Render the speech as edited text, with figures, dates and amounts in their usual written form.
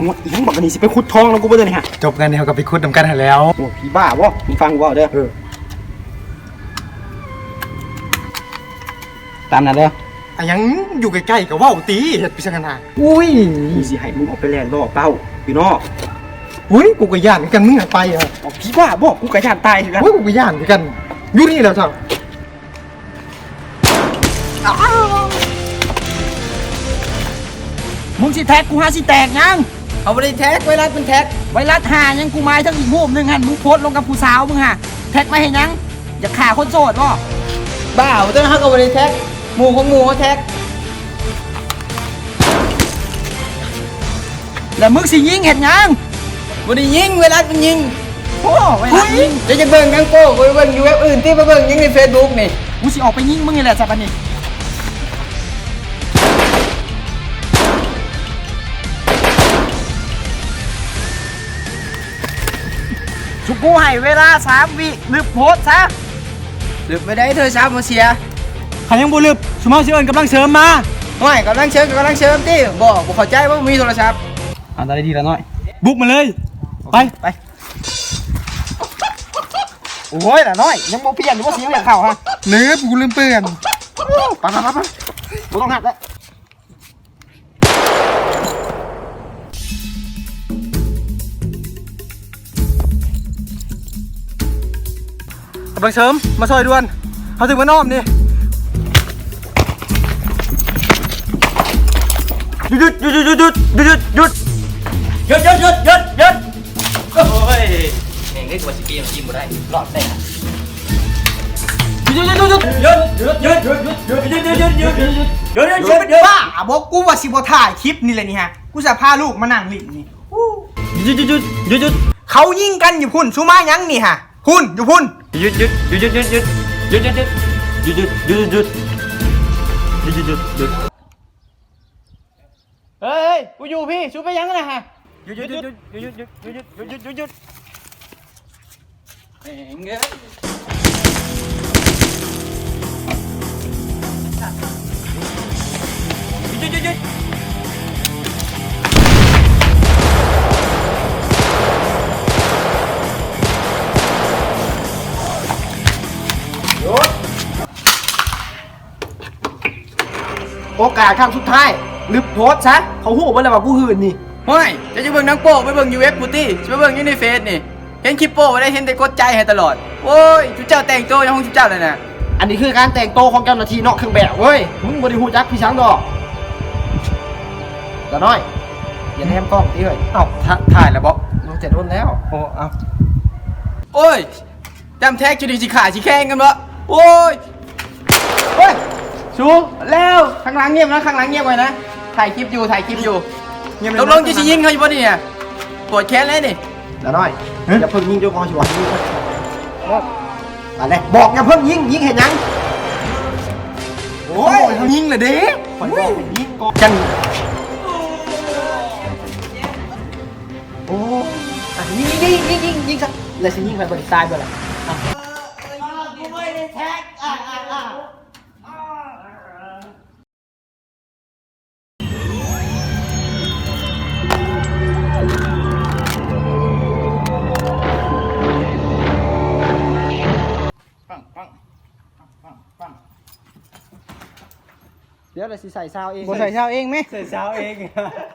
หมดยังบอกกันนี่สิไปขุดทองแล้วกูบ่ได้นี่ฮะจบกันเนี่ยก็ไปคุดนำกันให้แล้วโอ้พี่บ้าบ่มึงฟังกูบ่เด้อตามนั้นเด้ออะยังอยู่ใกล้ๆกับว่าวตีเฮ็ดพิจารณาอุ้ยนี่สิให้มึงออกไปแล่นล่อเป้าอยู่นอกอุ้ยกูก็ย่านกันมึงไปอ่ะพี่บ้าบ่กูก็ย่านตายคือกันอุ้ยกูก็ย่านกันอยู่นี่แล้วจ้ะมึงสิแท็กกูหาสิแตกยังเอาไปแท็กไวรัสเป็นแท็กไวรัสหายังกูไม้ทั้งอีกมุมนึงหั่นมึงโพสลงกับผู้สาวมึงฮะแท็กมาให้ยังอย่าฆ่าคนโสดบ่บ้าต้นฮักเอาไปแท็กหมู่ของหมู่แท็กแล้วมึงสิยิงเห็นยังบ่ได้ยิงไวรัสมันยิงโอ้ไวรัสยิงจะเบิ่งทั้งโก้ไปเบิ่งอยู่เว็บอื่นที่ไปเบิ่งยิงใน Facebook นี่กูสิออกไปยิงมึงนี่แหละสัปนี่ชุกูให้เวลา3 วิลืบโพสซะลืมไม่ได้เธอซ้ำมาเสียขันยังบ่ลืบสมมติสิเอิ้นกำลังเสริมมาไม่กำลังเชิญที่บอกเข้าใจว่ามีโทรศัพท์ได้ดีแล้วน้อยบุกมาเลยไปโอ้ยล่ะน้อยยังบ่เปลี่ยนหรือว่าเสียงอย่างเข้าฮะเนื้อกูลืมเปื่อนไปบ่ต้องหัดแล้วกำลังเสริมมาซอยด่วนเขาถึงมาน้อมนี่หยุดโอ้ยแม่งได้กว่า10 ปีมันกินบ่ได้รอดได้นะบ้าบอกกูว่าสิบ่ถ่ายคลิปนี่แหละนี่ฮะกูจะพาลูกมานั่งลิ้นนี่เขายิงกันอยู่พุ่นชูมายังนี่ฮะพุ่นอยู่พุ่นหยุดเฮ้ยกูอยู่พี่ชูไปยังนะฮะหยุดแม่งเอ้ยโอกาสครั้งสุดท้ายลืบโพสซะเขาหู้บ่แล้วว่ากูหื่นนี่เฮ้ยจะเบิ่งนังโป้ไปเบิ่งอยู่เว็บกูตี้จะไปเบิ่งอยู่ในเฟซนี่เห็นคลิปโป้ไว้ได้เห็นแต่กดใจให้ตลอดโอ้ยจุเจ้าแต่งตัวยังห้องจุเจ้าเลยนะอันนี้คือการแต่งโตวของเจ้าหน้าที่นอกเครื่องแบบเว้ยมึงบ่ได้ฮู้จักพี่ช้างดอกละน้อยอย่าแนมกล้องดิเฮ้ยเอ้าถ่ายแล้วบอกมึงจะโดนแล้วโอ้เอาโอ้ยจำแท็กจะดีสิขาสิแข่งกันบ่โอ้ยชูแล้วข้างหลังเงียบนะข้างหลังเงียบไว้นะถ่ายคลิปอยู่ตกลงจะยิงเขาอยู่ป่ะเนี่ยปวดแค้นเลยนี่ละน้อยอย่าเพิ่งยิงเจ้าของสิวะยิงอะไรบอกอย่าเพิ่งยิงเห็นยังโอ้ยเขายิงเลยเด้ยิงก่อนกันโอ้ยิงซะเลยสิยิงไปบริษัทไปเลยกูไม่ได้แท็กเดี๋ยวเราสิใส่ซาวเองบ่ใส่ซาวเองไหมใส่ซาวเอง